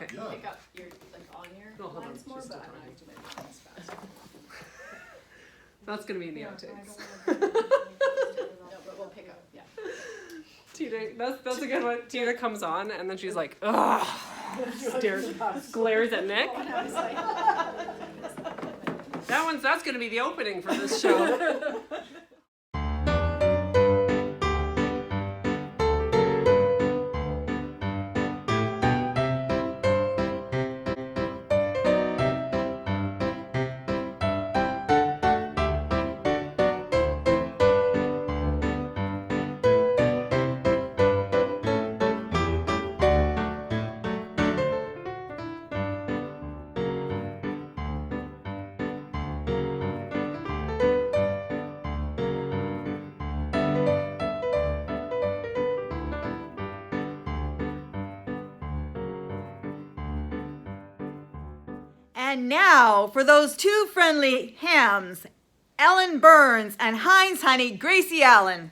Okay. Yeah. Pick up your, like, on your No, hold on, lines more, she's but still I'm not talking. doing it as fast. That's gonna be in the Yeah, I outtakes. don't wanna- No, but we'll pick up, yeah. Tina, that's a good one. Tina comes on and then she's like, ugh, glares at Nick. And I was like, That's gonna be the opening for this show. And now for those two friendly hams, Ellen Burns and Heinz Honey Gracie Allen.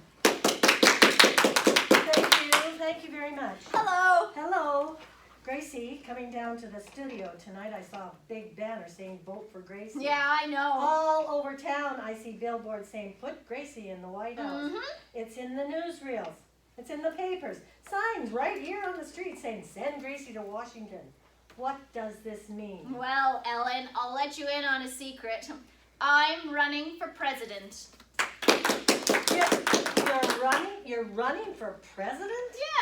Thank you very much. Hello. Hello. Gracie, coming down to the studio tonight, I saw a big banner saying vote for Gracie. yeah, I know. All over town, I see billboards saying put Gracie in the White House. Mhm. It's in the newsreels. It's in the papers. Signs right here on the street saying send Gracie to Washington. What does this mean? Well, Ellen, I'll let you in on a secret. I'm running for president. You're running for president?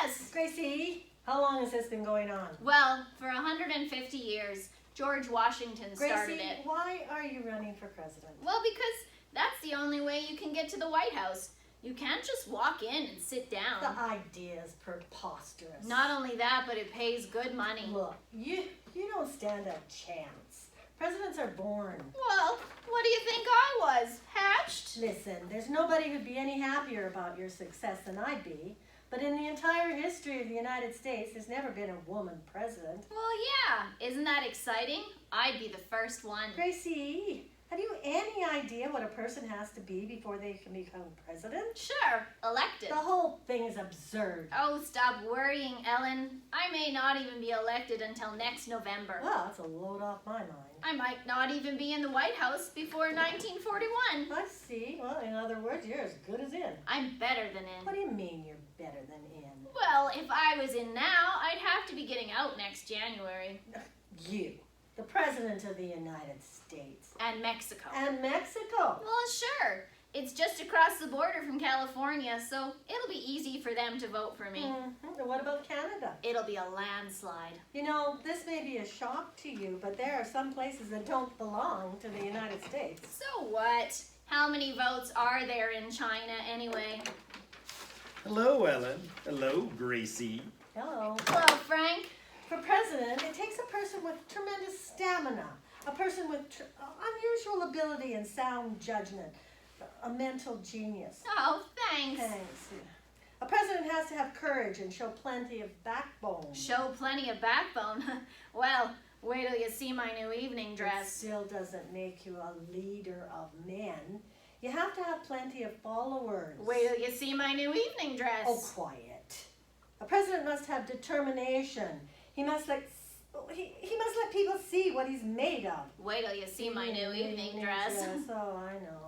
Yes. Gracie, how long has this been going on? Well, for 150 years, George Washington started Gracie, it. why are you running for president? Well, because that's the only way you can get to the White House. You can't just walk in and sit down. The idea is preposterous. Not only that, but it pays good money. Look, you don't stand a chance. Presidents are born. Well, what do you think I was? Hatched? Listen, there's nobody who'd be any happier about your success than I'd be. But in the entire history of the United States, there's never been a woman president. Well, yeah. Isn't that exciting? I'd be the first one. Gracie, have you any idea what a person has to be before they can become president? Sure, elected. The whole thing is absurd. Oh, stop worrying, Ellen. I may not even be elected until next November. Well, that's a load off my mind. I might not even be in the White House before 1941. I see. Well, in other words, you're as good as in. I'm better than What in. do you mean you're better than in? Well, if I was in now, I'd have to be getting out next January. You, the President of the United States. And Mexico. And Mexico. Well, sure. It's just across the border from California, so it'll be easy for them to vote for me. Mhm. And what about Canada? It'll be a landslide. You know, this may be a shock to you, but there are some places that don't belong to the United States. So what? How many votes are there in China anyway? Hello, Ellen. Hello, Gracie. Hello. Hello, Frank. For president, it takes a person with tremendous stamina, a person with unusual ability and sound judgment, a mental genius. Oh, thanks. Thanks. A president has to have courage and show plenty of backbone. Show plenty of backbone. Well, wait till you see my new evening It dress. still doesn't make you a leader of men. You have to have plenty of followers. Wait till you see my new evening dress. Oh, quiet. A president must have determination. He must let people see what he's made of. Wait till you see my new evening dress. Oh, I know.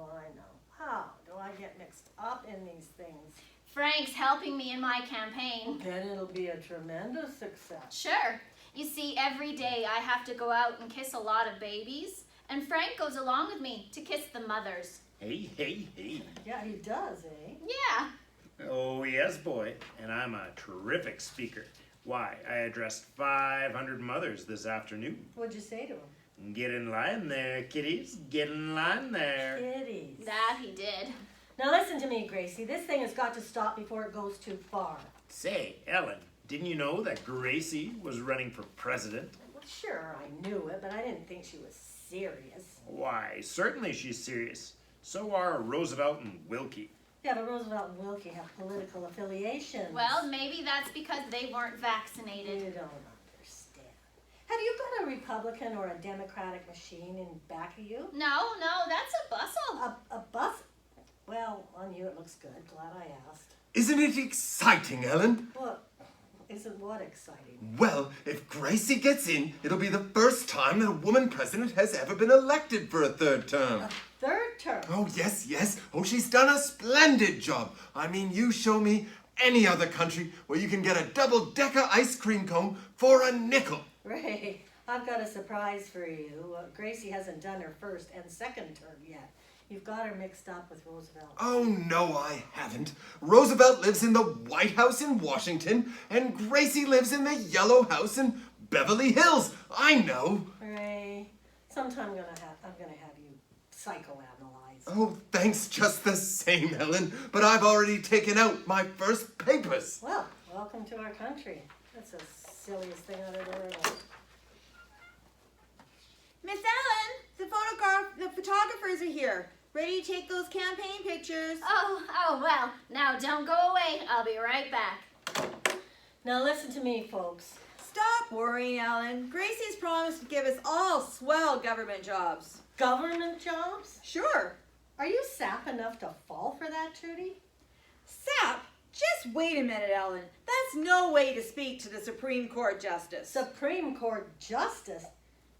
How do I get mixed up in these things? Frank's helping me in my campaign. Then it'll be a tremendous success. Sure. You see, every day I have to go out and kiss a lot of babies, and Frank goes along with me to kiss the mothers. Hey, hey, hey. Yeah, he does, eh? Yeah. Oh, yes, boy. And I'm a terrific speaker. Why, I addressed 500 mothers this afternoon. What'd you say to him? Get in line there, kiddies. Get in line there. Kitties. That he did. Now listen to me, Gracie. This thing has got to stop before it goes too far. Say, Ellen, didn't you know that Gracie was running for president? Well, sure, I knew it, but I didn't think she was serious. Why, certainly she's serious. So are Roosevelt and Wilkie. Yeah, but Roosevelt and Wilkie have political affiliations. Well, maybe that's because they weren't vaccinated. You don't understand. Have you got a Republican or a Democratic machine in back of you? No, that's a bustle. A bus? Well, on you it looks good. Glad I asked. Isn't it exciting, Ellen? isn't what exciting? Well, if Gracie gets in, it'll be the first time that a woman president has ever been elected for a third term. A third term? Oh, yes, yes. Oh, she's done a splendid job. I mean, you show me any other country where you can get a double-decker ice cream cone for a nickel. Ray, I've got a surprise for you. Gracie hasn't done her first and second term yet. You've got her mixed up with Roosevelt. Oh, no, I haven't. Roosevelt lives in the White House in Washington, and Gracie lives in the Yellow House in Beverly Hills. I know. Ray, sometime I'm gonna have you psychoanalyzed. Oh, thanks just the same, Helen. But I've already taken out my first papers. Well, welcome to our country. That's the silliest thing I've ever heard of. Miss Ellen, the photographers are here. Ready to take those campaign pictures. Oh, well, now don't go away. I'll be right back. Now listen to me, folks. Stop worrying, Ellen. Gracie's promised to give us all swell government jobs. Government jobs? Sure. Are you sap enough to fall for that, Trudy? Sap? Just wait a minute, Ellen. That's no way to speak to the Supreme Court Justice. Supreme Court Justice?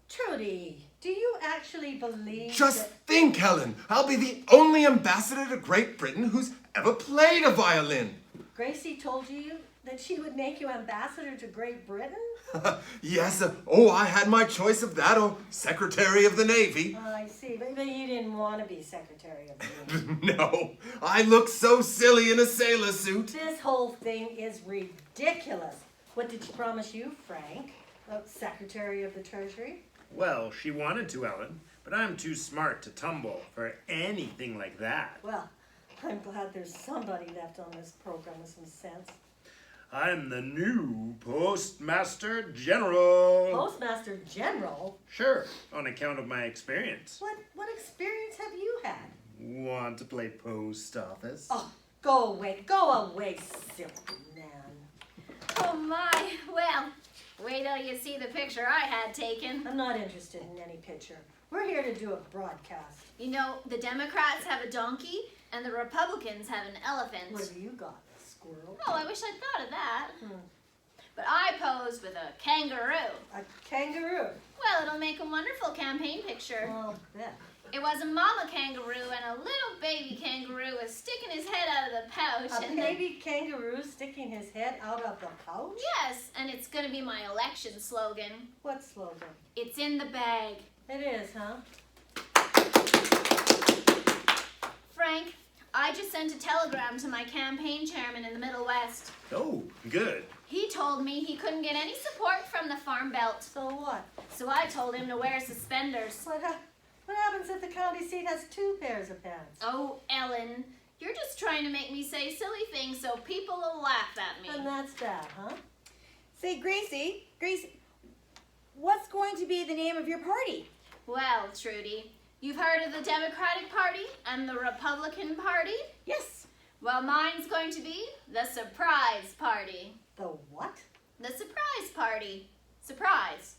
Trudy, do you actually believe Just that... think, Helen. I'll be the only ambassador to Great Britain who's ever played a violin. Gracie told you that she would make you ambassador to Great Britain? Yes. Oh, I had my choice of that or Secretary of the Navy. I see, but you didn't want to be Secretary of the Navy. No, I look so silly in a sailor suit. This whole thing is ridiculous. What did she promise you, Frank? Secretary of the Treasury? Well, she wanted to, Ellen, but I'm too smart to tumble for anything like that. Well, I'm glad there's somebody left on this program with some sense. I'm the new Postmaster General. Postmaster General? Sure, on account of my experience. What experience have you had? Want to play post office? Oh, go away, silly man. Oh my, well, wait till you see the picture I had taken. I'm not interested in any picture. We're here to do a broadcast. You know, the Democrats have a donkey and the Republicans have an elephant. What have you got, a squirrel? Oh, I wish I'd thought of that. But I posed with a kangaroo. A kangaroo? Well, it'll make a wonderful campaign picture. Well, bet. It was a mama kangaroo and a little baby kangaroo was sticking his head out of the pouch. A and baby kangaroo sticking his head out of the pouch? Yes, and it's going to be my election slogan. What slogan? It's in the bag. It is, huh? Frank, I just sent a telegram to my campaign chairman in the Middle West. Oh, good. He told me he couldn't get any support from the Farm Belt. So what? So I told him to wear suspenders. What happens if the county seat has 2 pairs of pants? Oh, Ellen, you're just trying to make me say silly things so people will laugh at me. And that's that, huh? Say, Gracie, what's going to be the name of your party? Well, Trudy, you've heard of the Democratic Party and the Republican Party? Yes. Well, mine's going to be the Surprise Party. The what? The Surprise Party. Surprise.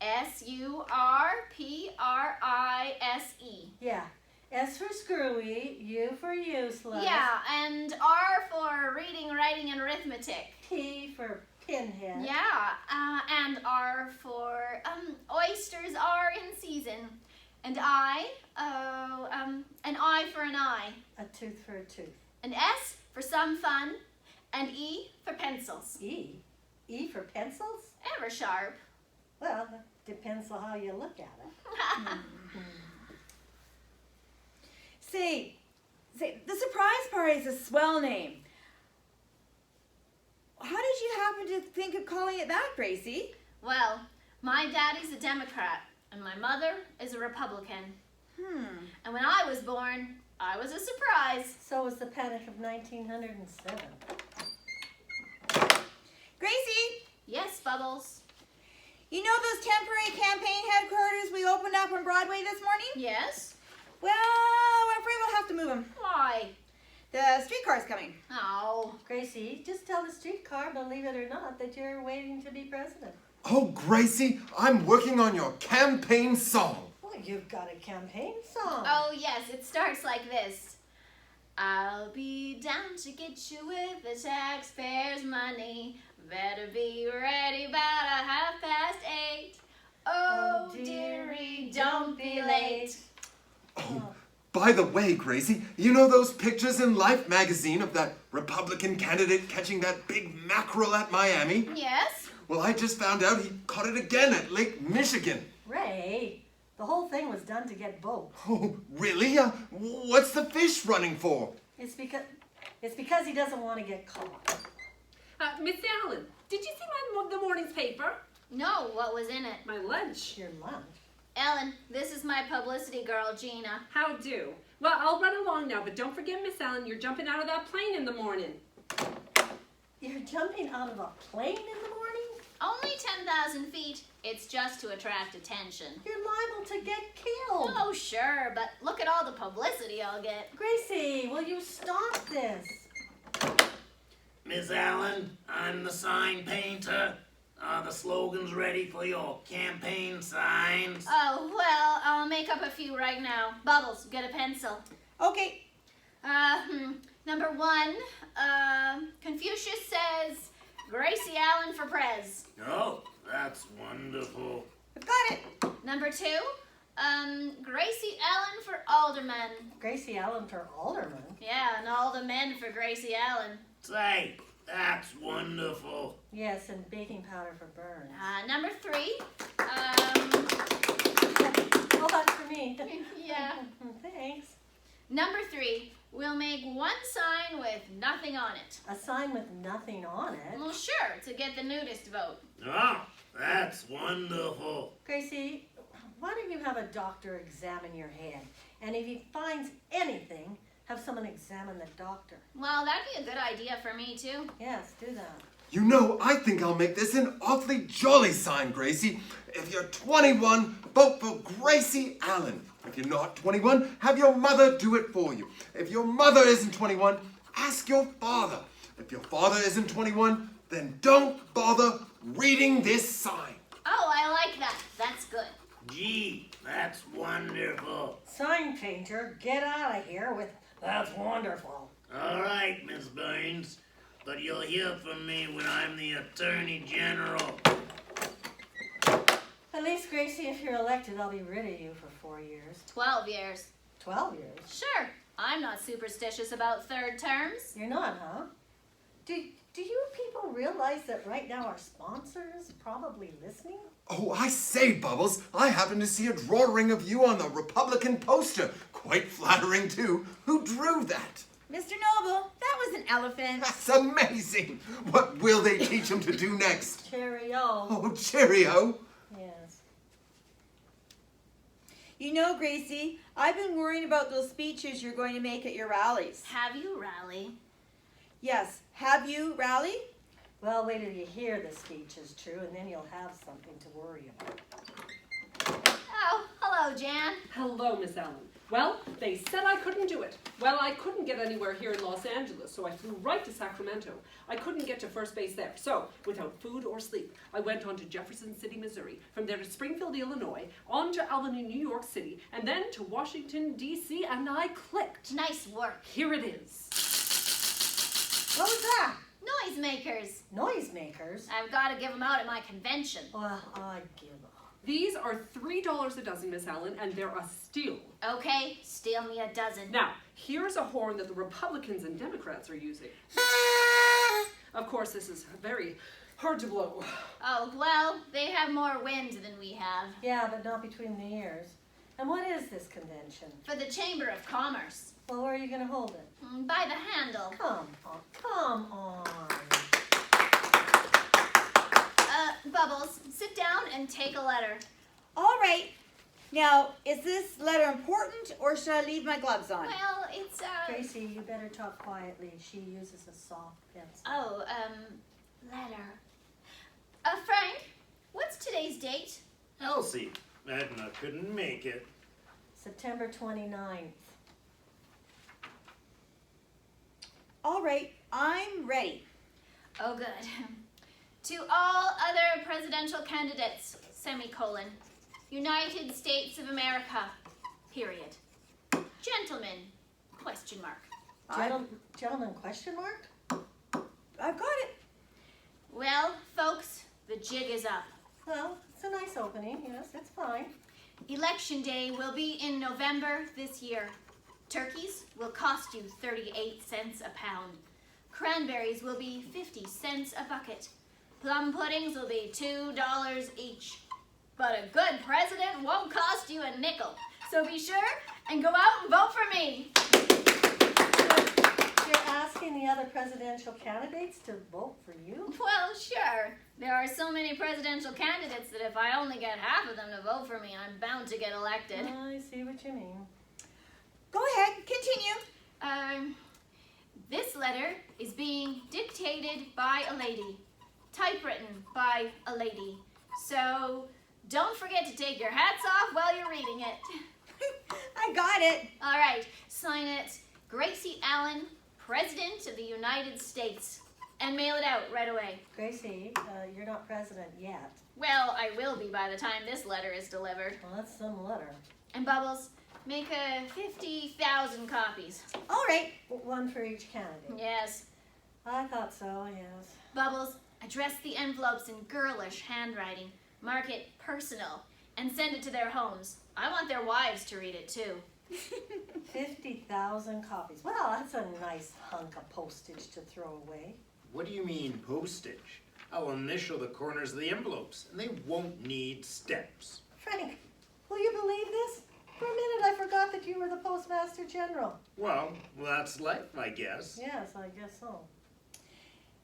S-U-R-P-R-I-S-E. Yeah. S for screwy, U for useless. Yeah, and R for reading, writing, and arithmetic. P for pinhead. Yeah, and R for oysters are in season. And I, an I for an eye. A tooth for a tooth. An S for some fun. And E for pencils. E? E for pencils? Ever sharp. Well, that depends on how you look at it. Say, the Surprise Party is a swell name. How did you happen to think of calling it that, Gracie? Well, my daddy's a Democrat, and my mother is a Republican. And when I was born, I was a surprise. So was the Panic of 1907. Gracie, Yes, Bubbles. you know those temporary campaign headquarters we opened up on Broadway this morning? Yes? Well, I'm afraid we'll have to move them. Why? The streetcar's coming. Oh. Gracie, just tell the streetcar, believe it or not, that you're waiting to be president. Oh, Gracie, I'm working on your campaign song. Well, you've got a campaign song. Oh, yes, it starts like this. I'll be down to get you with the taxpayers' money. Better be ready about 8:30. Oh, dearie, don't be late. Oh, by the way, Gracie, you know those pictures in Life magazine of that Republican candidate catching that big mackerel at Miami? Yes? Well, I just found out he caught it again at Lake Michigan. Ray, the whole thing was done to get both. Oh, really? What's the fish running for? It's because he doesn't want to get caught. Miss Allen, did you see the morning's paper? No, what was in it? My lunch. Your lunch. Ellen, this is my publicity girl, Gina. How do? Well, I'll run along now, but don't forget, Miss Allen, you're jumping out of that plane in the morning. You're jumping out of a plane in the morning? Only 10,000 feet. It's just to attract attention. You're liable to get killed. Oh, sure, but look at all the publicity I'll get. Gracie, will you stop this? Miss Allen, I'm the sign painter. Are the slogans ready for your campaign signs? Oh, well, I'll make up a few right now. Bubbles, get a pencil. Okay. Number 1, Confucius says, Gracie Allen for prez. Oh, that's wonderful. I've got it. Number 2, Gracie Allen for alderman. Gracie Allen for alderman? Yeah, and all the men for Gracie Allen. Say, that's wonderful. Yes, and baking powder for burns. Number 3, Oh, that's for me. yeah. Thanks. Number 3, we'll make one sign with nothing on it. A sign with nothing on it. Well, sure, to get the nudist vote. Oh, that's wonderful. Gracie, why don't you have a doctor examine your head? And if he finds anything, have someone examine the doctor. Well, that'd be a good idea for me, too. Yes, do that. You know, I think I'll make this an awfully jolly sign, Gracie. If you're 21, vote for Gracie Allen. If you're not 21, have your mother do it for you. If your mother isn't 21, ask your father. If your father isn't 21, then don't bother reading this sign. Oh, I like that. That's good. Gee, that's wonderful. Sign painter, get out of here with that's wonderful. All right, Miss Burns, but you'll hear from me when I'm the Attorney General. At least, Gracie, if you're elected, I'll be rid of you for 4 years. 12 years. 12 years? Sure. I'm not superstitious about third terms. You're not, huh? Do you people realize that right now our sponsor is probably listening? Oh, I say, Bubbles, I happened to see a drawing of you on the Republican poster. Quite flattering, too. Who drew that? Mr. Noble, that was an elephant. That's amazing. What will they teach him to do next? Cheerio. Oh, cheerio. Yes. You know, Gracie, I've been worrying about those speeches you're going to make at your rallies. Have you, Rally? Yes. Have you, Rally? Well, wait till you hear the speech is true, and then you'll have something to worry about. Oh, hello, Jan. Hello, Miss Allen. Well, they said I couldn't do it. Well, I couldn't get anywhere here in Los Angeles, so I flew right to Sacramento. I couldn't get to first base there, so without food or sleep, I went on to Jefferson City, Missouri, from there to Springfield, Illinois, on to Albany, New York City, and then to Washington, D.C., and I clicked. Nice work. Here it is. What was that? Noisemakers. Noisemakers? I've got to give them out at my convention. Well, I give up. These are $3 a dozen, Miss Allen, and they're a steal. Okay, steal me a dozen. Now, here's a horn that the Republicans and Democrats are using. Of course, this is very hard to blow. Oh, well, they have more wind than we have. Yeah, but not between the ears. And what is this convention? For the Chamber of Commerce. Well, where are you going to hold it? By the handle. Come on, come on. Bubbles, sit down and take a letter. All right. Now, is this letter important, or should I leave my gloves on? Well, it's, Gracie, you better talk quietly. She uses a soft pencil. Oh, letter. Frank, what's today's date? Elsie, Edna couldn't make it. September 29th. All right, I'm ready. Oh, good. To all other presidential candidates, semicolon, United States of America, period. Gentlemen, question mark. Gentleman, question mark? I've got it. Well, folks, the jig is up. Well, it's a nice opening, yes, it's fine. Election day will be in November this year. Turkeys will cost you 38 cents a pound. Cranberries will be 50 cents a bucket. Plum puddings will be $2 each. But a good president won't cost you a nickel. So be sure and go out and vote for me. You're asking the other presidential candidates to vote for you? Well, sure. There are so many presidential candidates that if I only get half of them to vote for me, I'm bound to get elected. I see what you mean. Go ahead, continue. This letter is being dictated by a lady, typewritten by a lady. So don't forget to take your hats off while you're reading it. I got it. All right, sign it, Gracie Allen, President of the United States, and mail it out right away. Gracie, you're not president yet. Well, I will be by the time this letter is delivered. Well, that's some letter. And Bubbles, make 50,000 copies. All right. One for each candidate. Yes. I thought so, yes. Bubbles, address the envelopes in girlish handwriting, mark it personal, and send it to their homes. I want their wives to read it too. 50,000 copies. Well, that's a nice hunk of postage to throw away. What do you mean, postage? I'll initial the corners of the envelopes, and they won't need steps. Frank, will you believe this? For a minute I forgot that you were the Postmaster General. Well, that's life, I guess. Yes, I guess so.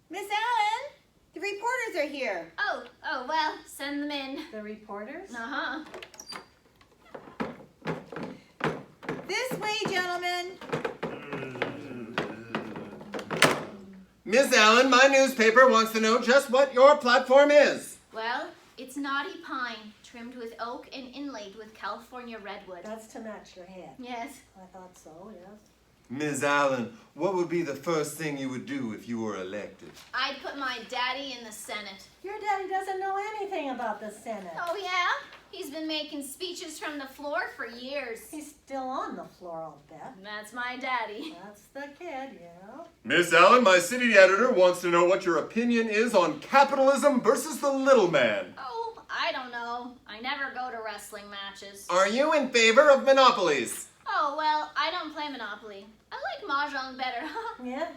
Miss Allen, the reporters are here. Oh, well, send them in. The reporters? Uh-huh. This way, gentlemen. Miss Allen, my newspaper wants to know just what your platform is. Well, it's knotty pine, trimmed with oak and inlaid with California redwood. That's to match your head. Yes. I thought so, yes. Ms. Allen, what would be the first thing you would do if you were elected? I'd put my daddy in the Senate. Your daddy doesn't know anything about the Senate. Oh, yeah? He's been making speeches from the floor for years. He's still on the floor, I'll bet. That's my daddy. That's the kid, yeah. Miss Allen, my city editor wants to know what your opinion is on capitalism versus the little man. Oh, I don't know. I never go to wrestling matches. Are you in favor of monopolies? Oh, well, I don't play Monopoly. I like Mahjong better. Yeah,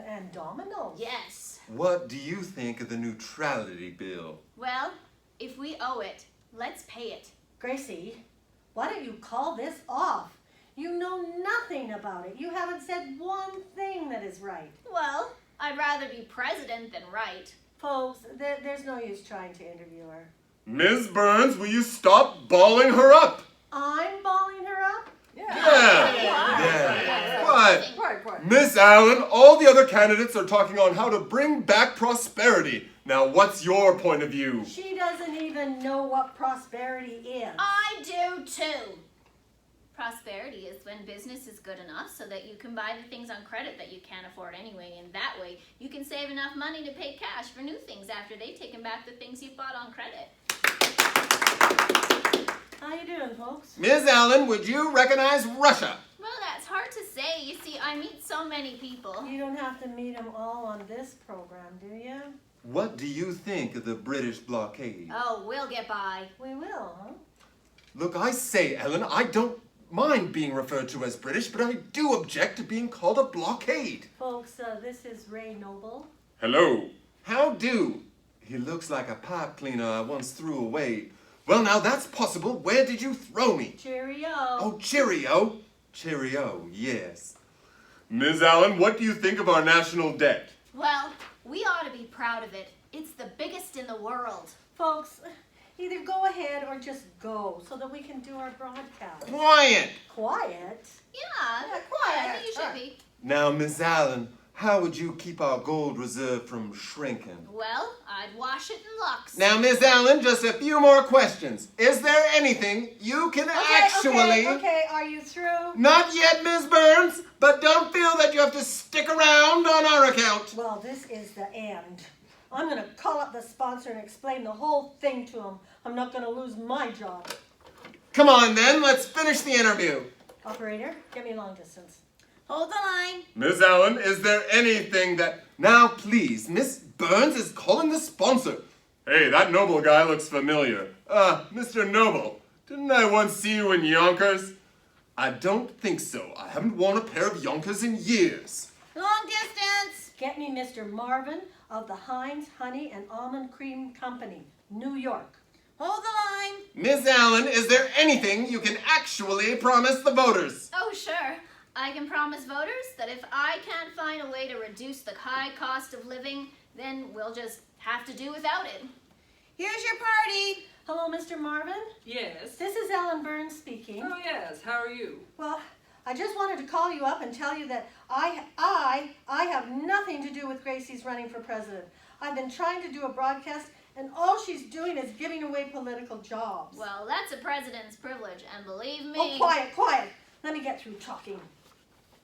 and dominoes. Yes. What do you think of the neutrality bill? Well, if we owe it, let's pay it. Gracie, why don't you call this off? You know nothing about it. You haven't said one thing that is right. Well, I'd rather be president than right. Folks, there's no use trying to interview her. Ms. Burns, will you stop balling her up? I'm balling her up? Yeah. What? Right. Miss Allen, all the other candidates are talking on how to bring back prosperity. Now, what's your point of view? She doesn't even know what prosperity is. I do too. Prosperity is when business is good enough so that you can buy the things on credit that you can't afford anyway, and that way you can save enough money to pay cash for new things after they've taken back the things you've bought on credit. How you doing, folks? Ms. Allen, would you recognize Russia? Well, that's hard to say. You see, I meet so many people. You don't have to meet them all on this program, do you? What do you think of the British blockade? Oh, we'll get by. We will, huh? Look, I say, Ellen, I don't mind being referred to as British, but I do object to being called a blockade. Folks, this is Ray Noble. Hello. How do? He looks like a pipe cleaner I once threw away. Well, now that's possible. Where did you throw me? Cheerio. Oh, cheerio. Cheerio, yes. Ms. Allen, what do you think of our national debt? Well, we ought to be proud of it. It's the biggest in the world. Folks, either go ahead or just go so that we can do our broadcast. Quiet. Quiet? Yeah, quiet. I think you should be. Now, Ms. Allen, how would you keep our gold reserve from shrinking? Well, I'd wash it in Lux. Now, Ms. Allen, just a few more questions. Is there anything you can actually... Okay, are you through? Not yet, Ms. Burns, but don't feel that you have to stick around on our account. Well, this is the end. I'm going to call up the sponsor and explain the whole thing to him. I'm not going to lose my job. Come on, then, let's finish the interview. Operator, get me long distance. Hold the line. Miss Allen, is there anything that... Now, please, Miss Burns is calling the sponsor. Hey, that Noble guy looks familiar. Mr. Noble, didn't I once see you in Yonkers? I don't think so. I haven't worn a pair of Yonkers in years. Long distance. Get me Mr. Marvin of the Heinz Honey and Almond Cream Company, New York. Hold the line. Miss Allen, is there anything you can actually promise the voters? Oh, sure. I can promise voters that if I can't find a way to reduce the high cost of living, then we'll just have to do without it. Here's your party. Hello, Mr. Marvin. Yes. This is Ellen Burns speaking. Oh, yes. How are you? Well, I just wanted to call you up and tell you that I have nothing to do with Gracie's running for president. I've been trying to do a broadcast, and all she's doing is giving away political jobs. Well, that's a president's privilege, and believe me... Oh, quiet, quiet. Let me get through talking.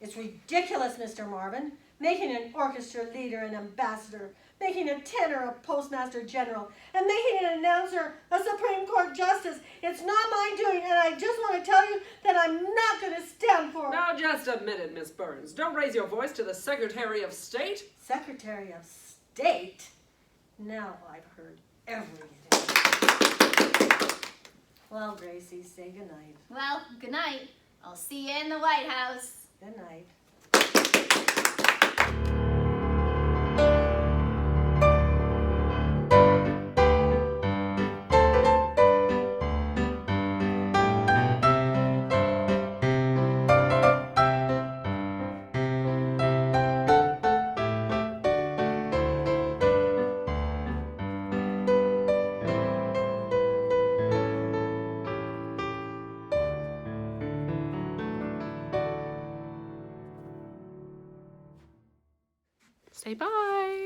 It's ridiculous, Mr. Marvin, making an orchestra leader an ambassador, making a tenor a postmaster general, and making an announcer a Supreme Court justice. It's not my doing, and I just want to tell you that I'm not going to stand for it. Now, just a minute, Miss Burns. Don't raise your voice to the Secretary of State. Secretary of State? Now I've heard everything. Well, Gracie, say goodnight. Well, good night. I'll see you in the White House. Good night. Say bye.